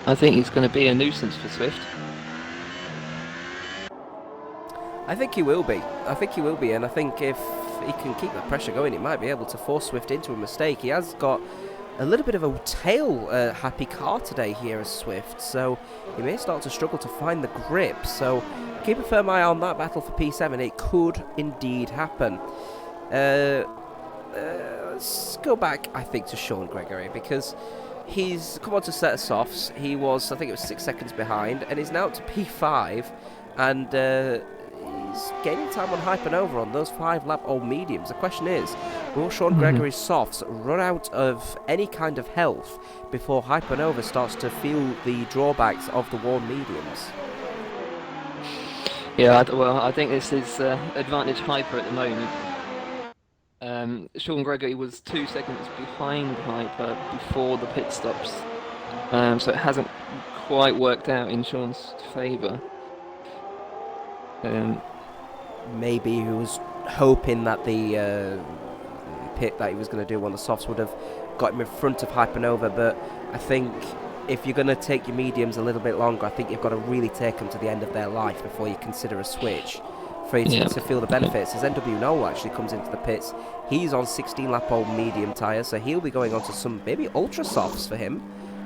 I think he's going to be a nuisance for Swift. I think he will be. I think he will be, and I think if he can keep that pressure going, he might be able to force Swift into a mistake. He has got a little bit of a tail-happy car today here as Swift, so he may start to struggle to find the grip. So keep a firm eye on that battle for P7. It could indeed happen. Let's go back, I think, to Sean Gregory, because he's come on to set of softs. He was, I think it was 6 seconds behind, and he's now up to P5, and he's gaining time on Hypernova on those 5-lap-old mediums. The question is, will Sean Gregory's softs run out of any kind of health before Hypernova starts to feel the drawbacks of the worn mediums? Yeah, well, I think this is advantage Hyper at the moment. Sean Gregory was 2 seconds behind Hyper before the pit stops, so it hasn't quite worked out in Sean's favour. Maybe he was hoping that the pit that he was going to do on the softs would have got him in front of Hypernova, but I think if you're going to take your mediums a little bit longer, I think you've got to really take them to the end of their life before you consider a switch for you to feel the benefits. As NW Knoll actually comes into the pits, he's on 16-lap-old medium tyres, so he'll be going on to some maybe ultra softs for him.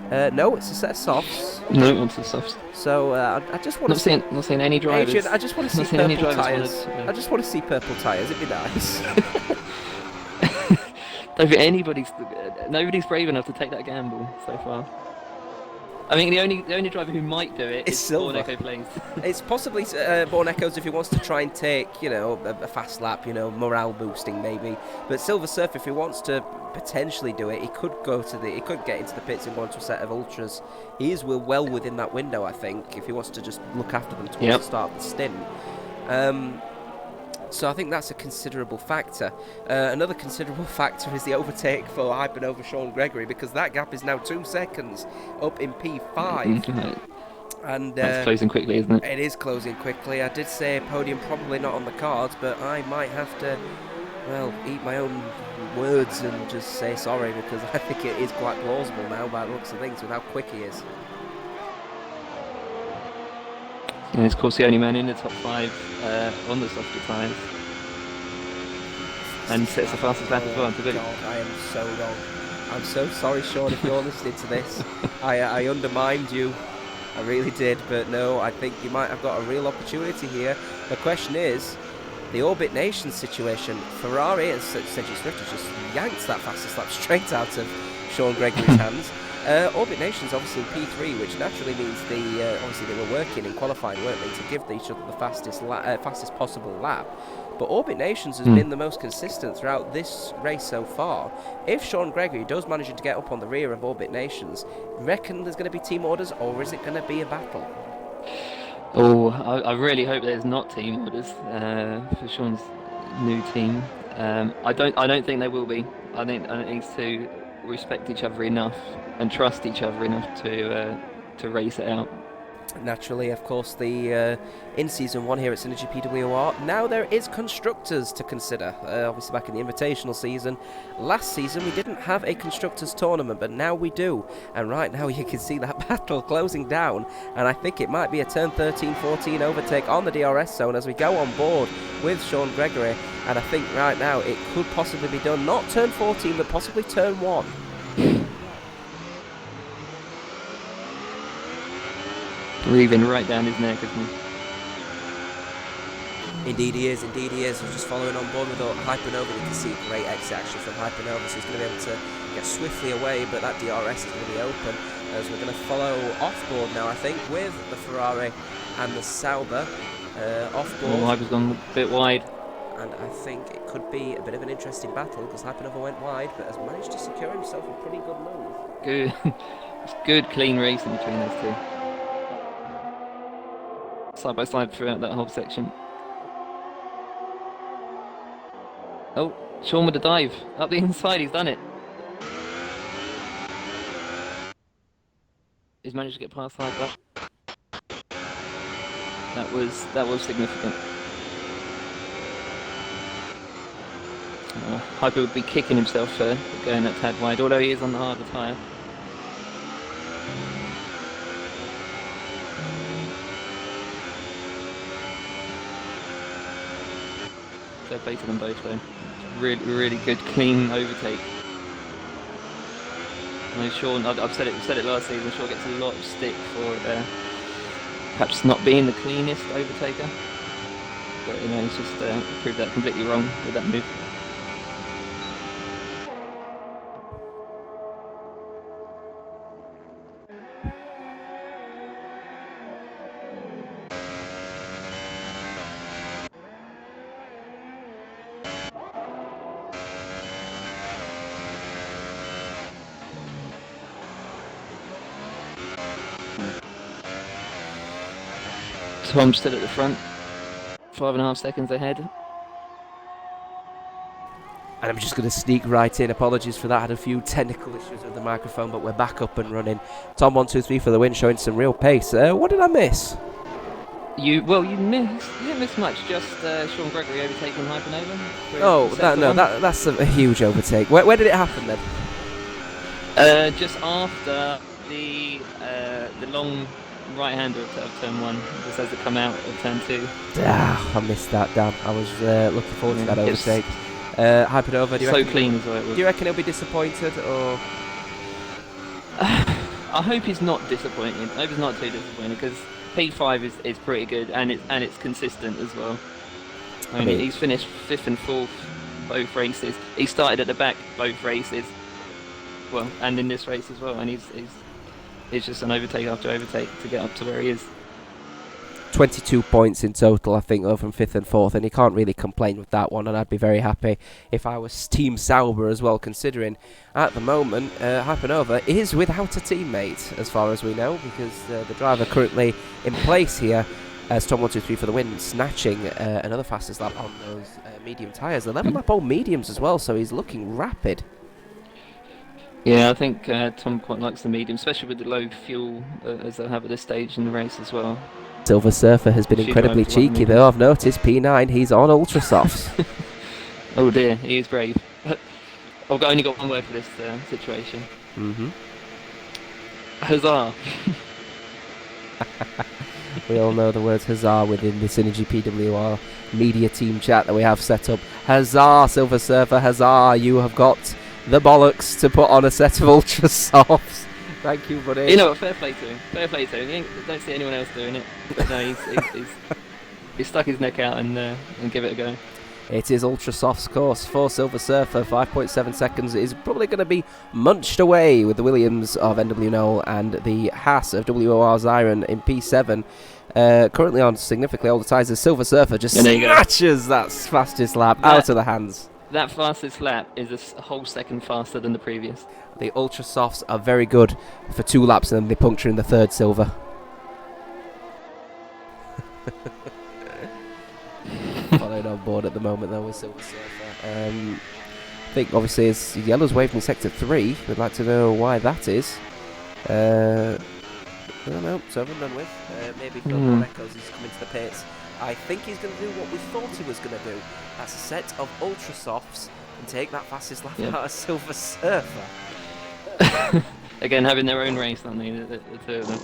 No, it's a set of softs. No, it's a softs. So I just want to see. Not seeing any drivers. Adrian, I just want to see purple tyres. I just want to see purple tyres. It'd be nice. Don't think nobody's brave enough to take that gamble so far. I mean, the only driver who might do it is Silver. Born Echo Plays. It's possibly Born Echoes if he wants to try and take, a fast lap, morale boosting maybe. But Silver Surf, if he wants to potentially do it, he could get into the pits and go into a set of ultras. He is well within that window, I think, if he wants to just look after them towards the start of the stint. So I think that's a considerable factor. Another considerable factor is the overtake for Hypernova Sean Gregory, because that gap is now 2 seconds up in P5. And that's closing quickly, isn't it? It is closing quickly. I did say podium probably not on the cards, but I might have to, eat my own words and just say sorry, because I think it is quite plausible now by the looks of things with how quick he is. And he's, of course, the only man in the top 5 on the softer tyres. and sets the fastest lap as well to boot. God, I am so wrong. I'm so sorry, Sean, if you're listening to this. I undermined you. I really did, but no, I think you might have got a real opportunity here. The question is, the Orbit Nation situation. Ferrari and Sergio Swift has just yanked that fastest lap straight out of Sean Gregory's hands. Orbit Nation's obviously in P3, which naturally means obviously they were working in qualifying, weren't they, to give each other the fastest possible lap. But Orbit Nations has been the most consistent throughout this race so far. If Sean Gregory does manage to get up on the rear of Orbit Nations, reckon there's going to be team orders, or is it going to be a battle? Oh, I really hope there's not team orders for Sean's new team. I don't think there will be. I think these two respect each other enough and trust each other enough to race it out. Naturally, of course, the in Season 1 here at SynergyPWR, now there is Constructors to consider. Obviously back in the Invitational season. Last season we didn't have a Constructors tournament, but now we do. And right now you can see that battle closing down, and I think it might be a turn 13-14 overtake on the DRS zone as we go on board with Sean Gregory. And I think right now it could possibly be done, not turn 14, but possibly turn 1. Breathing right down his neck, isn't he? Indeed he is, indeed he is. He's just following on board with Hypernova. You can see great exit actually from Hypernova, so he's going to be able to get swiftly away, but that DRS is going to be open as we're going to follow off board now, I think, with the Ferrari and the Sauber off board. Oh, Hyper's gone a bit wide. And I think it could be a bit of an interesting battle because Hypernova went wide, but has managed to secure himself a pretty good move. Good. It's good, clean racing between those two. Side by side throughout that whole section. Oh, Sean with the dive. Up the inside, he's done it. He's managed to get past Hyper. That was significant. Hyper would be kicking himself for going that tad wide, although he is on the harder tyre. Fair play to them both though. Really, really good, clean overtake. I know Sean, I've said it last season, Sean gets a lot of stick for perhaps not being the cleanest overtaker. But you know, he's just proved that completely wrong with that move. Tom still at the front, 5.5 seconds ahead. And I'm just going to sneak right in. Apologies for that. I had a few technical issues with the microphone, but we're back up and running. Tom 123 for the win, showing some real pace. What did I miss? You didn't miss much. Just Sean Gregory overtaking Hypernova. Oh, that's a huge overtake. Where did it happen then? Just after the long right-hander of turn 1, just as it come out of turn 2. I missed that, damn. I was looking forward to that overtake. Hypernova, do you reckon he'll be disappointed, or? I hope he's not disappointed. I hope he's not too disappointed, because P5 is pretty good, and it's consistent as well. I mean, he's finished 5th and 4th both races. He started at the back both races, well, and in this race as well, and it's just an overtake after overtake to get up to where he is. 22 points in total, I think, though, from 5th and 4th, and he can't really complain with that one, and I'd be very happy if I was Team Sauber as well, considering at the moment Hypernova is without a teammate, as far as we know, because the driver currently in place here as Tom 123 for the win, snatching another fastest lap on those medium tyres, 11 lap old mediums as well, so he's looking rapid. Yeah, I think Tom quite likes the medium, especially with the low fuel as they have at this stage in the race as well. Silver Surfer has been incredibly cheeky though, I've noticed. P9, he's on Ultra Softs. Oh dear, he is brave. I've only got one word for this situation. Mm-hmm. Huzzah! We all know the words huzzah within the Synergy PWR media team chat that we have set up. Huzzah, Silver Surfer, huzzah, you have got the bollocks to put on a set of Ultra Softs. Thank you, buddy. You know what? Fair play to him. Fair play to him. Don't see anyone else doing it. But no, he's stuck his neck out and give it a go. It is Ultra Soft's course for Silver Surfer. 5.7 seconds. It is probably going to be munched away with the Williams of NW Knoll and the Haas of WOR Zyron in P7. Currently on significantly older tyres. The Silver Surfer just snatches that fastest lap out of the hands. That fastest lap is a whole second faster than the previous. The Ultra Softs are very good for 2 laps and then they puncture in the third, Silver. Followed on board at the moment though with Silver Surfer. I think obviously as Yellow's waved in sector 3, we'd like to know why that is. I don't know, it's over and done with. Maybe Phil Echoes is coming to the pits. I think he's going to do what we thought he was going to do. That's a set of Ultra Softs and take that fastest lap out of Silver Surfer. Again, having their own race, aren't they, the two of them?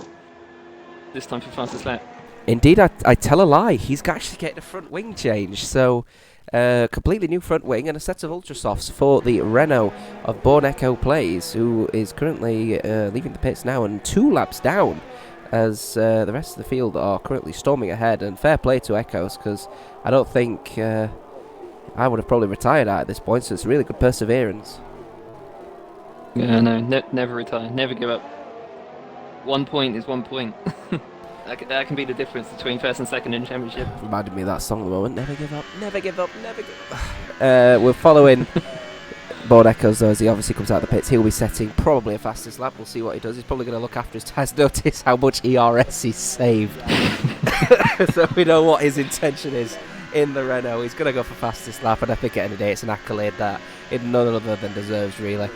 This time for fastest lap. Indeed, I tell a lie. He's actually getting a front wing change. So, completely new front wing and a set of Ultra Softs for the Renault of Born Echo Plays, who is currently leaving the pits now and 2 laps down as the rest of the field are currently storming ahead. And fair play to Echoes, because I don't think I would have probably retired at this point, so it's really good perseverance. Yeah, no, never retire, never give up. 1 point is 1 point. That can be the difference between first and second in the championship. Reminded me of that song at the moment. Never give up, never give up, never give up. We're following Born Echoes though as he obviously comes out of the pits. He'll be setting probably a fastest lap. We'll see what he does. He's probably going to look after his tyres. Notice how much ERS he's saved. So we know what his intention is in the Renault. He's going to go for fastest lap, and I think at the end of the day it's an accolade that none other than deserves, really.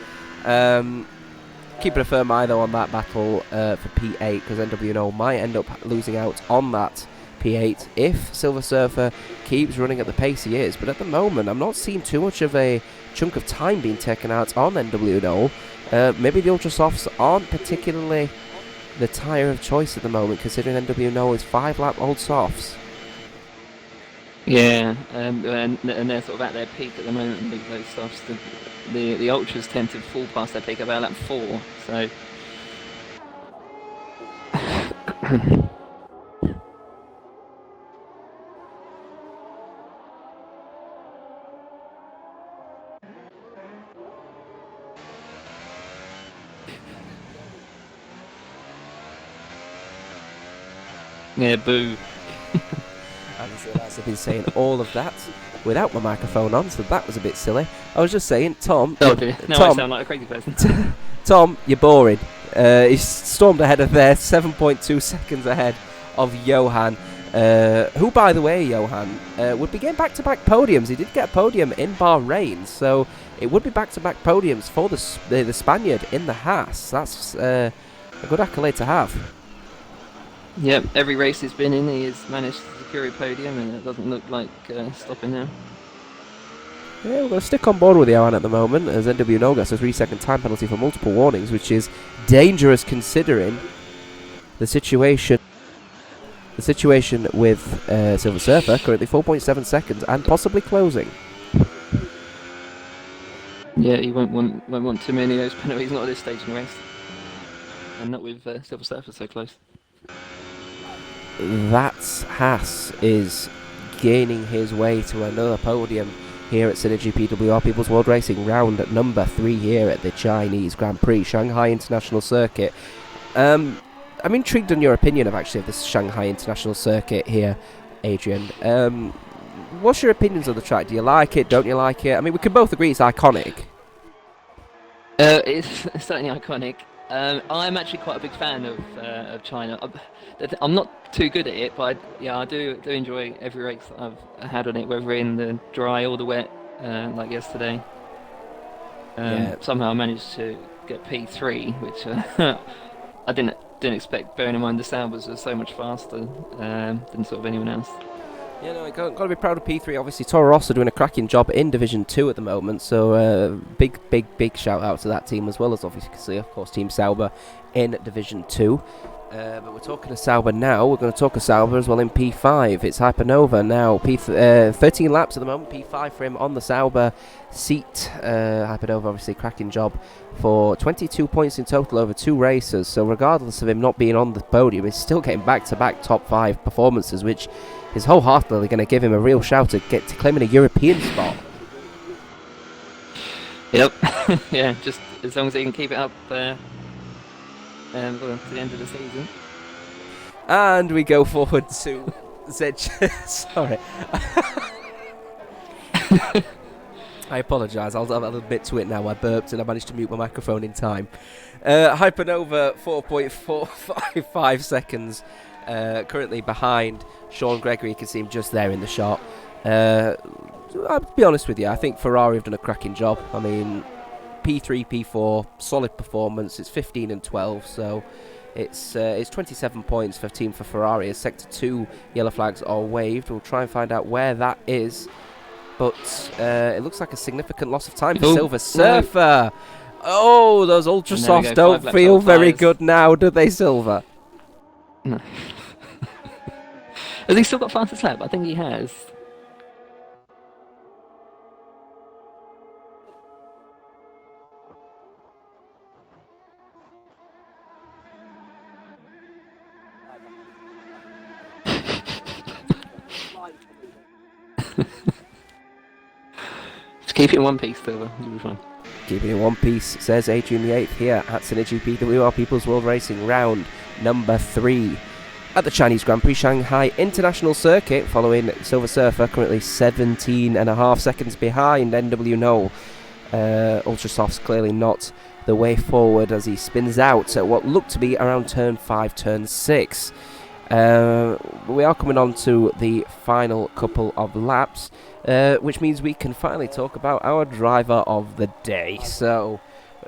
Keeping a firm eye though on that battle for P8, because NWNO might end up losing out on that P8 if Silver Surfer keeps running at the pace he is. But at the moment I'm not seeing too much of a chunk of time being taken out on NWNO. Maybe the Ultra Softs aren't particularly the tyre of choice at the moment, considering NWNO is 5 lap old softs. Yeah, and they're sort of at their peak at the moment, those softs. The Ultras tend to fall past their peak about lap 4, so... Yeah, boo. I've been saying all of that without my microphone on, so that was a bit silly. I was just saying, Tom... Oh dear, now I sound like a crazy person. Tom, you're boring. He's stormed ahead of there, 7.2 seconds ahead of Johan, who, by the way, Johan, would be getting back-to-back podiums. He did get a podium in Bahrain, so it would be back-to-back podiums for the Spaniard in the Haas. That's a good accolade to have. Yep, every race he's been in, he has managed to secure a podium, and it doesn't look like stopping now. Yeah, we're going to stick on board with Johan at the moment, as NWNO gets a 3-second time penalty for multiple warnings, which is dangerous considering the situation. The situation with Silver Surfer, currently 4.7 seconds and possibly closing. Yeah, he won't want too many of those penalties, not at this stage in the race. And not with Silver Surfer so close. That Haas is gaining his way to another podium here at Synergy PWR People's World Racing, round number 3 here at the Chinese Grand Prix, Shanghai International Circuit. I'm intrigued on your opinion of this Shanghai International Circuit here, Adrian. What's your opinions of the track? Do you like it? Don't you like it? I mean, we can both agree it's iconic. It's certainly iconic. I'm actually quite a big fan of China. I'm not too good at it, but I do enjoy every race that I've had on it, whether in the dry or the wet, like yesterday. Somehow I managed to get P3, which I didn't expect, bearing in mind the Saubers were so much faster than sort of anyone else. Yeah, no, got to be proud of P3. Obviously, Toro Rosso doing a cracking job in Division 2 at the moment, so big shout out to that team, as well as obviously, of course, Team Sauber in Division 2. But we're talking a Sauber now. We're going to talk a Sauber as well in P5. It's Hypernova now. 13 laps at the moment. P5 for him on the Sauber seat. Hypernova obviously cracking job for 22 points in total over 2 races. So regardless of him not being on the podium, he's still getting back-to-back top 5 performances, which is wholeheartedly going to give him a real shout to get to claiming a European spot. Yep. Yeah, just as long as he can keep it up to the end of the season. And we go forward to Zed. Sorry. I apologise, I'll admit to it now. I burped and I managed to mute my microphone in time. Hypernova, 4.455 seconds. Currently behind Sean Gregory. You can see him just there in the shot. I'll be honest with you, I think Ferrari have done a cracking job. I mean, P3, P4, solid performance. It's 15 and 12, so it's 27 points for team for Ferrari as Sector 2 yellow flags are waved. We'll try and find out where that is, but it looks like a significant loss of time for Silver Surfer. Oh, those ultra softs don't feel very good now, do they, Silver? No. Has he still got fastest lap? I think he has. Just keep it in one piece, Silver. You'll be fine. Keep it in one piece, says Adrian the 8th here at SynergyPWR People's World Racing round number 3 at the Chinese Grand Prix Shanghai International Circuit, following Silver Surfer, currently 17.5 seconds behind NW Knoll. Ultrasofts clearly not the way forward as he spins out at what looked to be around turn 5, turn 6. We are coming on to the final couple of laps, which means we can finally talk about our driver of the day. So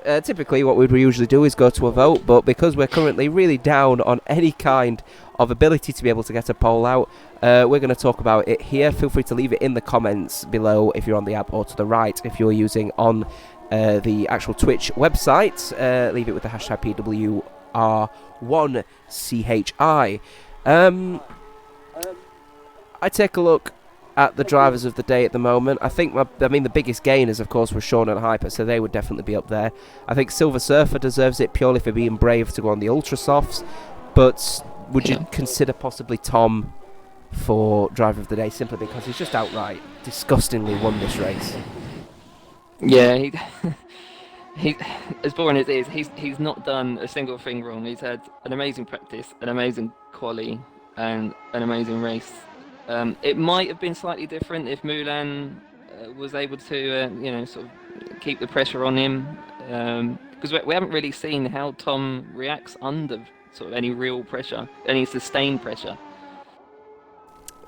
typically what we'd usually do is go to a vote, but because we're currently really down on any kind of ability to be able to get a poll out, we're going to talk about it here. Feel free to leave it in the comments below if you're on the app, or to the right if you're using on the actual Twitch website. Leave it with the hashtag PWR1CHI. I take a look at the drivers of the day at the moment. I think the biggest gainers, of course, were Sean and Hyper, so they would definitely be up there. I think Silver Surfer deserves it purely for being brave to go on the Ultra Softs, but would you consider possibly Tom for driver of the day simply because he's just outright disgustingly won this race? Yeah, he as boring as it is, he's not done a single thing wrong. He's had an amazing practice, an amazing quali, and an amazing race. It might have been slightly different if Mulan was able to, sort of keep the pressure on him, because we haven't really seen how Tom reacts under sort of any real pressure, any sustained pressure.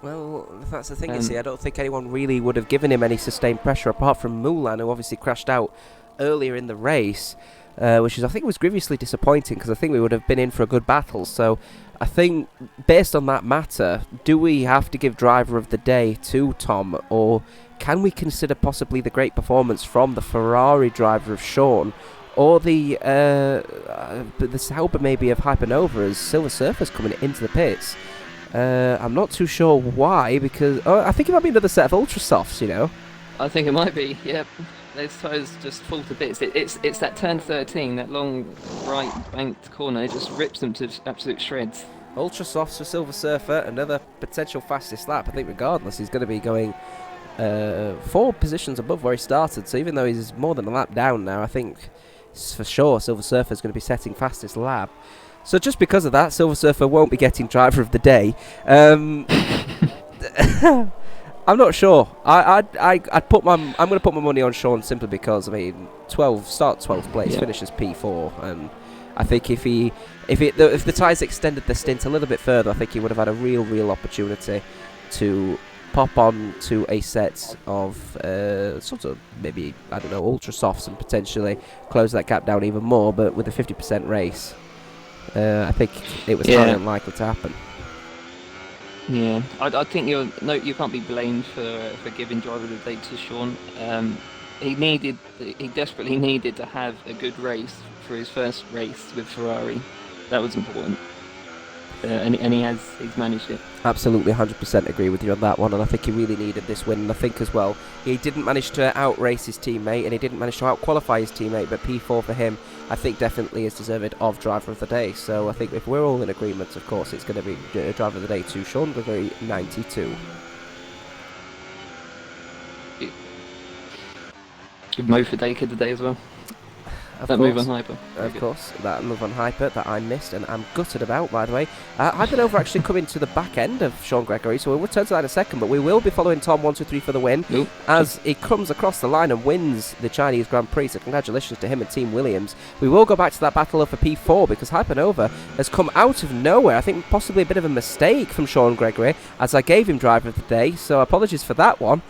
Well, that's the thing, you see. I don't think anyone really would have given him any sustained pressure apart from Mulan, who obviously crashed out earlier in the race, which I think was grievously disappointing, because I think we would have been in for a good battle. So I think based on that matter, do we have to give driver of the day to Tom, or can we consider possibly the great performance from the Ferrari driver of Sean, or the Sauber maybe of Hypernova as Silver Surfer's coming into the pits? I'm not too sure why, because I think it might be another set of Ultra Softs, you know. I think it might be, yep. Those tires just fall to bits. It's that turn 13, that long right banked corner. It just rips them to absolute shreds. Ultra Softs for Silver Surfer, another potential fastest lap. I think regardless, he's going to be going 4 positions above where he started. So even though he's more than a lap down now, I think for sure Silver Surfer is going to be setting fastest lap. So just because of that, Silver Surfer won't be getting driver of the day. I'm not sure. I'm going to put my money on Sean simply because, I mean, 12th place, finishes P4, and I think if the tyres extended the stint a little bit further, I think he would have had a real opportunity to pop on to a set of sort of maybe, I don't know, Ultra Softs and potentially close that gap down even more. But with a 50% race, I think it was highly unlikely to happen. Yeah, I think you can't be blamed for giving driver of the day to Sean. He desperately needed to have a good race for his first race with Ferrari. That was important. and he's managed it. Absolutely, 100% agree with you on that one, and I think he really needed this win. And I think as well, he didn't manage to outrace his teammate, and he didn't manage to outqualify his teammate. But P4 for him, I think, definitely is deserved of driver of the day. So I think if we're all in agreement, of course, it's going to be driver of the day to Sean Gregory, 92. Good Mo for Dacre today as well. Of That course. move on Hyper. Of course, that move on Hyper that I missed and I'm gutted about, by the way. Hypernova actually coming to the back end of Sean Gregory, so we'll return to that in a second, but we will be following Tom 123 for the win as he comes across the line and wins the Chinese Grand Prix, so congratulations to him and Team Williams. We will go back to that battle for P4 because Hypernova has come out of nowhere. I think possibly a bit of a mistake from Sean Gregory as I gave him driver of the day, so apologies for that one.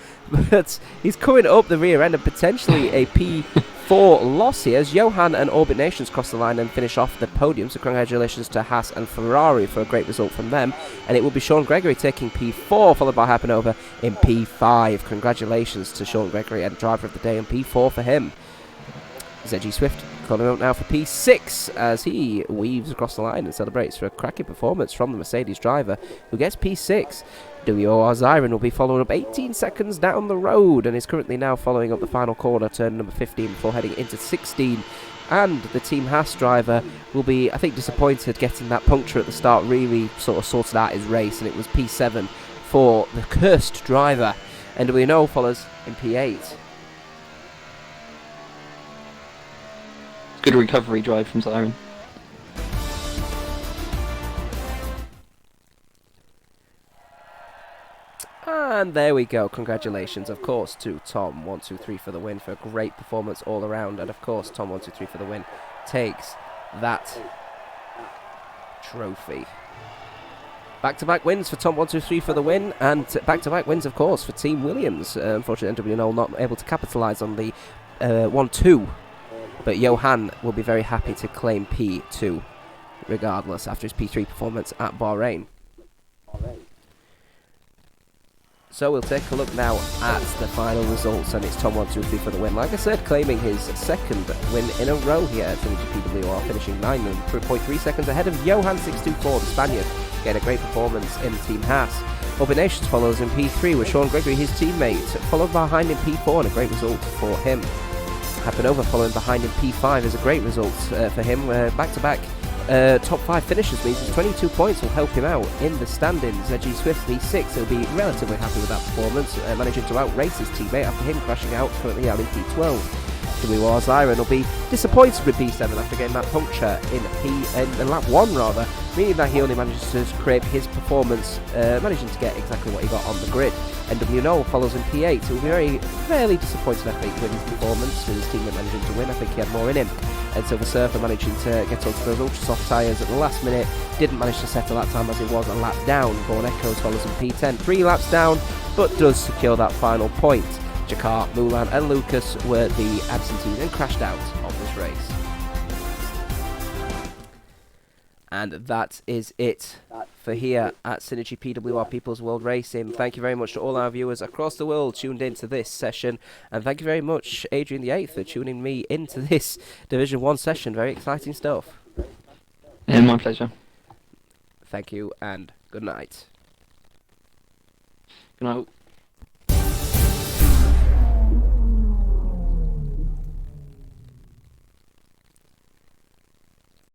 But he's coming up the rear end and potentially a P4 loss here as Johan and Orbit Nations cross the line and finish off the podium. So congratulations to Haas and Ferrari for a great result from them. And it will be Sean Gregory taking P4, followed by Hypernova in P5. Congratulations to Sean Gregory and driver of the day and P4 for him. ZG Swift calling out now for P6 as he weaves across the line and celebrates for a cracking performance from the Mercedes driver who gets P6. WOR Zyron will be following up 18 seconds down the road and is currently now following up the final corner, turn number 15, before heading into 16. And the Team Haas driver will be, I think, disappointed getting that puncture at the start, really sort of sorted out his race, and it was P7 for the cursed driver. NWO follows in P8. Good recovery drive from Zyron. And there we go. Congratulations, of course, to Tom 123 for the win for a great performance all around. And of course, Tom 123 for the win takes that trophy. Back-to-back wins for Tom 123 for the win, and back-to-back wins, of course, for Team Williams. Unfortunately, NWO not able to capitalise on the 1-2. But Johan will be very happy to claim P2, regardless, after his P3 performance at Bahrain. So we'll take a look now at the final results, and it's Tom 123 for the win. Like I said, claiming his second win in a row here at SynergyPWR, finishing 9.3 seconds ahead of Johan 624, the Spaniard, getting a great performance in Team Haas. Orbit Nations follows in P3 with Sean Gregory, his teammate, followed behind in P4, and a great result for him. Hypernova following behind in P5 is a great result for him. Back-to-back top 5 finishes means his 22 points will help him out in the standings. ZG Swift P6, he'll be relatively happy with that performance, managing to outrace his teammate after him crashing out, currently out in P12. WR Zyron will be disappointed with P7 after getting that puncture in lap 1 rather, meaning that he only manages to scrape his performance, managing to get exactly what he got on the grid. NW Noel follows in P8, who will be fairly disappointed after with his performance, with his teammate managing to win. I think he had more in him. And Silver Surfer managing to get onto those ultra soft tyres at the last minute, didn't manage to settle that time as he was a lap down. Born Echoes follows in P10, 3 laps down, but does secure that final point. Jakar, Mulan and Lucas were the absentees and crashed out of this race. And that is it for here at SynergyPWR People's World Racing. Thank you very much to all our viewers across the world tuned into this session. And thank you very much, Adrian the 8th, for tuning me into this Division 1 session. Very exciting stuff. Yeah, my pleasure. Thank you and good night. Good night.